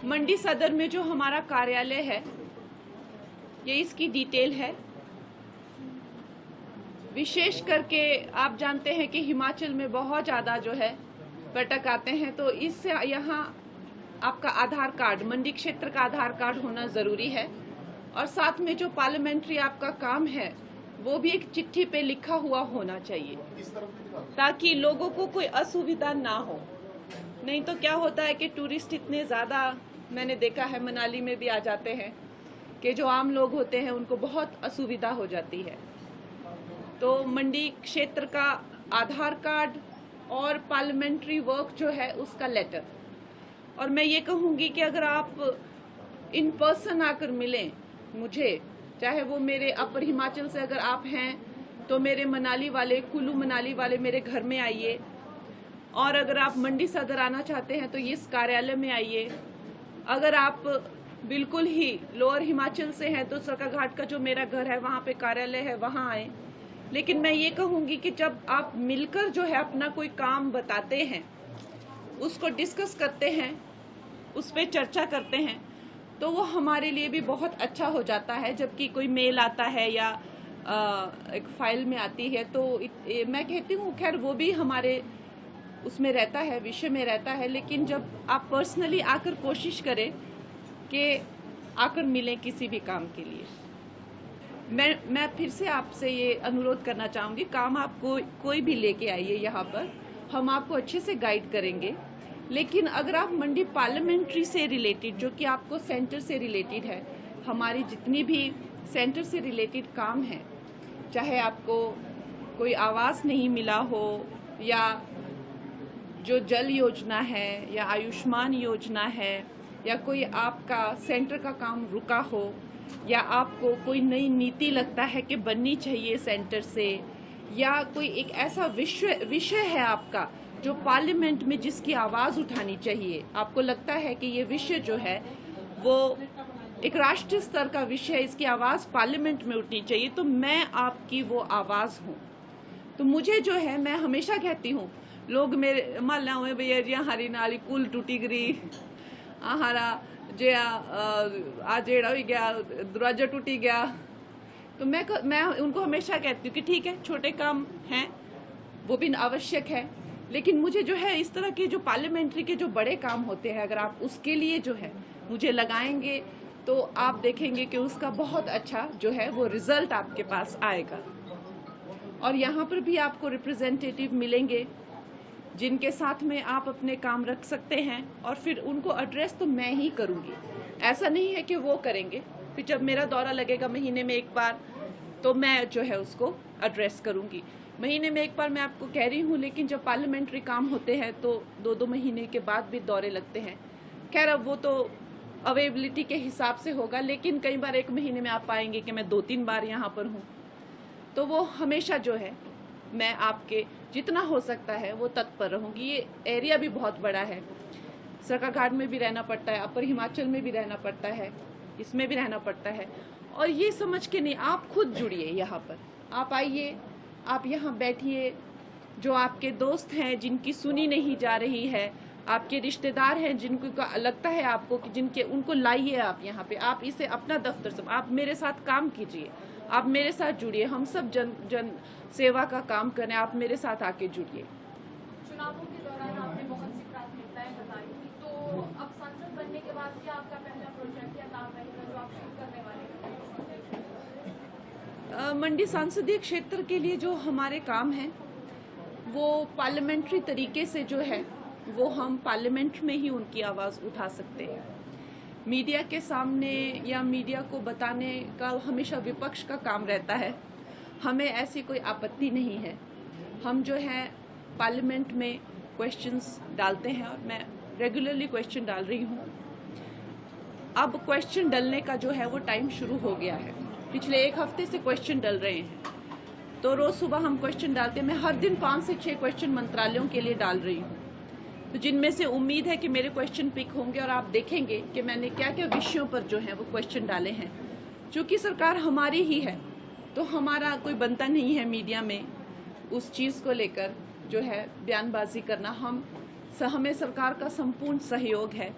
मंडी सदर में जो हमारा कार्यालय है, ये इसकी डिटेल है। विशेष करके आप जानते हैं कि हिमाचल में बहुत ज़्यादा जो है पर्यटक आते हैं, तो इससे यहाँ आपका आधार कार्ड, मंडी क्षेत्र का आधार कार्ड होना ज़रूरी है। और साथ में जो पार्लियामेंट्री आपका काम है वो भी एक चिट्ठी पे लिखा हुआ होना चाहिए, ताकि लोगों को कोई असुविधा ना हो। नहीं तो क्या होता है कि टूरिस्ट इतने ज़्यादा, मैंने देखा है मनाली में भी आ जाते हैं, कि जो आम लोग होते हैं उनको बहुत असुविधा हो जाती है। तो मंडी क्षेत्र का आधार कार्ड और पार्लियामेंट्री वर्क जो है उसका लेटर। और मैं ये कहूँगी कि अगर आप इन पर्सन आकर मिलें मुझे, चाहे वो मेरे अपर हिमाचल से अगर आप हैं तो मेरे मनाली वाले, कुल्लू मनाली वाले मेरे घर में आइए, और अगर आप मंडी सदर आना चाहते हैं तो ये इस कार्यालय में आइए। अगर आप बिल्कुल ही लोअर हिमाचल से हैं तो सरकाघाट का जो मेरा घर है वहाँ पे कार्यालय है, वहाँ आए। लेकिन मैं ये कहूँगी कि जब आप मिलकर जो है अपना कोई काम बताते हैं, उसको डिस्कस करते हैं, उस पर चर्चा करते हैं, तो वो हमारे लिए भी बहुत अच्छा हो जाता है। जबकि कोई मेल आता है या एक फाइल में आती है तो मैं कहती हूँ खैर वो भी हमारे उसमें रहता है, विषय में रहता है। लेकिन जब आप पर्सनली आकर कोशिश करें कि आकर मिलें किसी भी काम के लिए, मैं फिर से आपसे ये अनुरोध करना चाहूँगी, काम आप कोई भी लेके आइए यहाँ पर, हम आपको अच्छे से गाइड करेंगे। लेकिन अगर आप मंडी पार्लियामेंट्री से रिलेटेड, जो कि आपको सेंटर से रिलेटेड है, हमारी जितनी भी सेंटर से रिलेटेड काम है, चाहे आपको कोई आवास नहीं मिला हो, या जो जल योजना है, या आयुष्मान योजना है, या कोई आपका सेंटर का काम रुका हो, या आपको कोई नई नीति लगता है कि बननी चाहिए सेंटर से, या कोई एक ऐसा विषय है आपका जो पार्लियामेंट में जिसकी आवाज़ उठानी चाहिए, आपको लगता है कि ये विषय जो है वो एक राष्ट्रीय स्तर का विषय है, इसकी आवाज़ पार्लियामेंट में उठनी चाहिए, तो मैं आपकी वो आवाज़ हूँ। तो मुझे जो है, मैं हमेशा कहती हूँ, लोग मेरे माला हुए भैया जी हरी नाली कुल टूटी गरी, हरा जे आ जेड़ा हो गया, दरवाजा टूटी गया। तो मैं उनको हमेशा कहती हूँ कि ठीक है, छोटे काम हैं वो भी आवश्यक है, लेकिन मुझे जो है इस तरह के जो पार्लियामेंट्री के जो बड़े काम होते हैं, अगर आप उसके लिए जो है मुझे लगाएंगे तो आप देखेंगे कि उसका बहुत अच्छा जो है वो रिजल्ट आपके पास आएगा। और यहाँ पर भी आपको रिप्रेजेंटेटिव मिलेंगे जिनके साथ में आप अपने काम रख सकते हैं, और फिर उनको एड्रेस तो मैं ही करूँगी, ऐसा नहीं है कि वो करेंगे। फिर जब मेरा दौरा लगेगा महीने में एक बार, तो मैं जो है उसको एड्रेस करूँगी। महीने में एक बार मैं आपको कह रही हूँ, लेकिन जब पार्लियामेंट्री काम होते हैं तो 2-2 महीने के बाद भी दौरे लगते हैं। खैर अब वो तो अवेलेबिलिटी के हिसाब से होगा, लेकिन कई बार 1 महीने में आप पाएंगे कि मैं 2-3 बार यहाँ पर हूँ। तो वो हमेशा जो है मैं आपके जितना हो सकता है वो तत्पर रहूँगी। ये एरिया भी बहुत बड़ा है, सरकाघाट में भी रहना पड़ता है, अपर हिमाचल में भी रहना पड़ता है, इसमें भी रहना पड़ता है। और ये समझ के नहीं, आप खुद जुड़िए यहाँ पर, आप आइए, आप यहाँ बैठिए। जो आपके दोस्त हैं जिनकी सुनी नहीं जा रही है, आपके रिश्तेदार हैं जिनको लगता है आपको कि जिनके, उनको लाइए आप यहाँ पे, आप इसे अपना दफ्तर सब, आप मेरे साथ काम कीजिए, आप मेरे साथ जुड़िए, हम सब जन सेवा का काम करें, आप मेरे साथ आके जुड़िए। चुनावों के दौरान आपने बहुत सी प्राथमिकताएं बताई, तो अब सांसद बनने के बाद क्या आपका पहला प्रोजेक्ट या काम रहेगा जो आप शुरू करने वाले हैं? मंडी संसदीय क्षेत्र के लिए जो हमारे काम हैं वो पार्लियामेंट्री तरीके से जो है वो हम पार्लियामेंट में ही उनकी आवाज़ उठा सकते हैं। मीडिया के सामने या मीडिया को बताने का हमेशा विपक्ष का काम रहता है, हमें ऐसी कोई आपत्ति नहीं है। हम जो है पार्लियामेंट में क्वेश्चंस डालते हैं, और मैं रेगुलरली क्वेश्चन डाल रही हूँ। अब क्वेश्चन डलने का जो है वो टाइम शुरू हो गया है, पिछले 1 हफ्ते से क्वेश्चन डल रहे हैं। तो रोज़ सुबह हम क्वेश्चन डालते हैं, मैं हर दिन 5 से 6 क्वेश्चन मंत्रालयों के लिए डाल रही हूँ, तो जिनमें से उम्मीद है कि मेरे क्वेश्चन पिक होंगे, और आप देखेंगे कि मैंने क्या क्या विषयों पर जो है वो क्वेश्चन डाले हैं। चूँकि सरकार हमारी ही है तो हमारा कोई बनता नहीं है मीडिया में उस चीज़ को लेकर जो है बयानबाजी करना। हमें सरकार का संपूर्ण सहयोग है,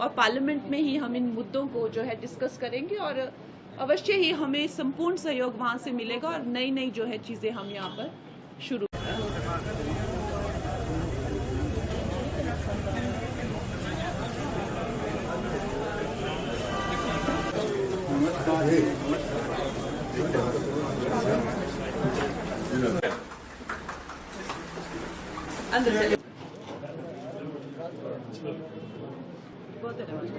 और पार्लियामेंट में ही हम इन मुद्दों को जो है डिस्कस करेंगे और अवश्य ही हमें संपूर्ण सहयोग वहाँ से मिलेगा और नई नई जो है चीज़ें हम यहाँ पर शुरू अंदर चले बहुत धन्यवाद।